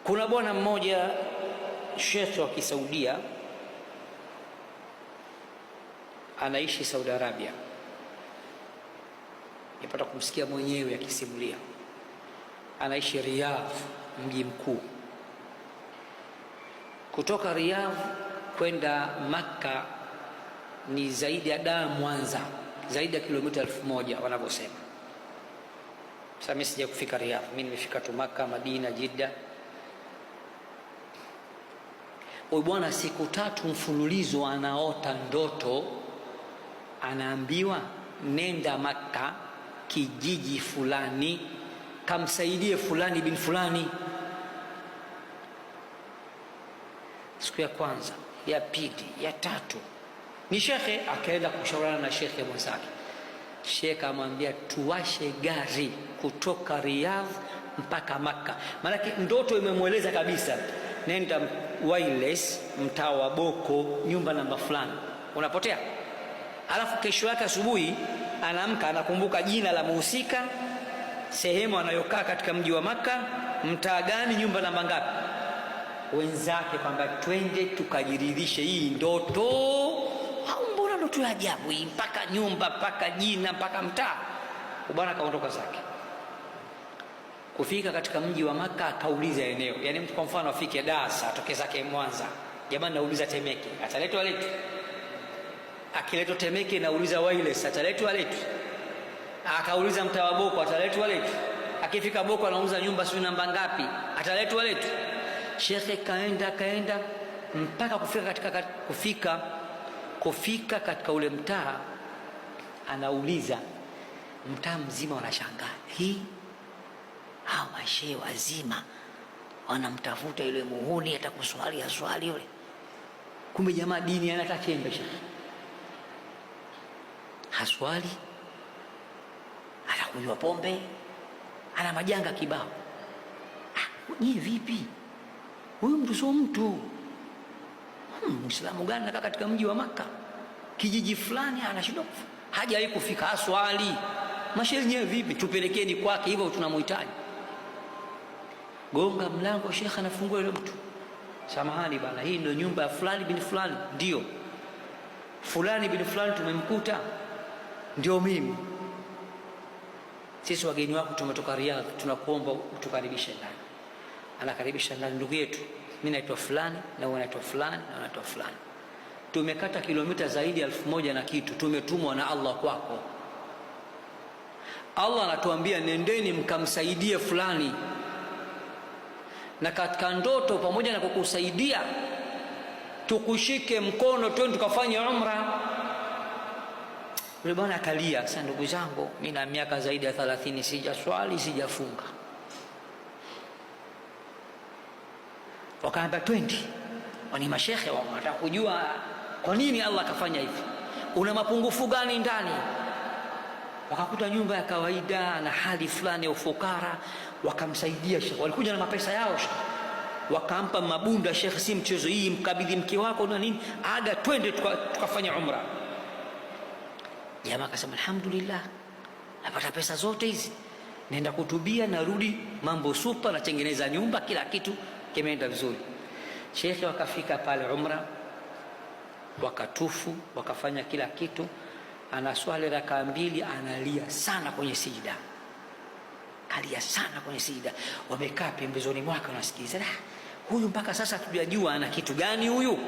Kuna bwana mmoja shekhe wa Kisaudia anaishi Saudi Arabia, nipata kumsikia mwenyewe akisimulia. Anaishi Riyadh, mji mkuu. Kutoka Riyadh kwenda Makka ni zaidi ya Dar Mwanza, zaidi ya kilomita 1000 wanavyosema. Sasa mimi sija kufika Riyadh, mimi nimefika tu Makka, Madina, Jeddah. Huyu bwana siku 3 mfululizo anaota ndoto, anaambiwa nenda Makka, kijiji fulani, kamsaidie fulani bin fulani. Siku ya kwanza, ya pili, ya tatu, ni shekhe akaenda kushauriana na shekhe mwenzake. Shekhe amwambia tuwashe gari kutoka Riyadh mpaka Makka. Maana ndoto imemweleza kabisa, nenda Wireless, mtaa wa Boko, nyumba namba fulani, unapotea. Alafu kesho yake asubuhi anaamka, anakumbuka jina la muhusika, sehemu anayokaa katika mji wa Makka, mtaa gani, nyumba namba ngapi. Wenzake kwamba twende tukajiridhishe hii ndoto, au mbona ndoto ya ajabu hii, mpaka nyumba, mpaka jina, mpaka mtaa. Bwana kaondoka zake. Kufika katika mji wa Makka akauliza eneo, yani mtu kwa mfano afike Dar, atoke zake Mwanza, jamani nauliza Temeke, ataletwa letu. Akiletwa Temeke nauliza Wireless, ataletwa letu. Akauliza mtaa wa Boko, ataletwa letu. Akifika Boko anauliza nyumba sio namba ngapi, ataletwa letu. Shekhe kaenda mpaka kufika katika ule mtaa, anauliza, mtaa mzima wanashangaa, hii hao mashehe wazima wanamtafuta yule muhuni atakuswali aswali yule, kumbe jamaa dini anataka chembe shekhe, haswali, anakunywa pombe, ana majanga kibao. Nyie vipi? Huyu mtu sio mtu. Muislamu gani anakaa katika mji wa Makka, kijiji fulani, anashindwa hajawahi kufika, aswali. Mashehe nyewe vipi? Tupelekeni kwake, hivyo tunamhitaji. Gonga mlango, shekhe anafungua yule mtu, samahani bana, hii ndio nyumba ya fulani bin fulani. Ndio fulani bin fulani tumemkuta. Ndio mimi. Sisi wageni wako tumetoka Riyadh, tunakuomba utukaribishe ndani. Anakaribisha ndani, ndugu yetu, mimi naitwa fulani na wewe unaitwa fulani na unaitwa fulani, tumekata kilomita zaidi ya 1000 na kitu, tumetumwa na Allah kwako. Allah anatuambia nendeni mkamsaidie fulani, na katika ndoto pamoja na kukusaidia tukushike mkono twende tukafanye umra. Yule bwana akalia. Sasa ndugu zangu, mimi na miaka zaidi ya 30 sijaswali, sijafunga. Wakaambia twende. Wani mashehe wanataka kujua kwa nini Allah akafanya hivi, una mapungufu gani ndani. Wakakuta nyumba ya kawaida na hali fulani ya ufukara, wakamsaidia shekhe. Walikuja na mapesa yao shekhe, wakampa mabunda shekhe, si mchezo hii, mkabidhi mke wako na nini, ada twende tukafanya umra. Jamaa akasema alhamdulillah, napata pesa zote hizi, nenda kutubia, narudi mambo super, natengeneza nyumba, kila kitu kimeenda vizuri. Shekhe wakafika pale umra, wakatufu, wakafanya kila kitu. Anaswali rakaa 2, analia sana kwenye sijida, alia sana kwenye sijida. Wamekaa pembezoni mwake wanasikiliza, huyu mpaka sasa tujajua ana kitu gani huyu.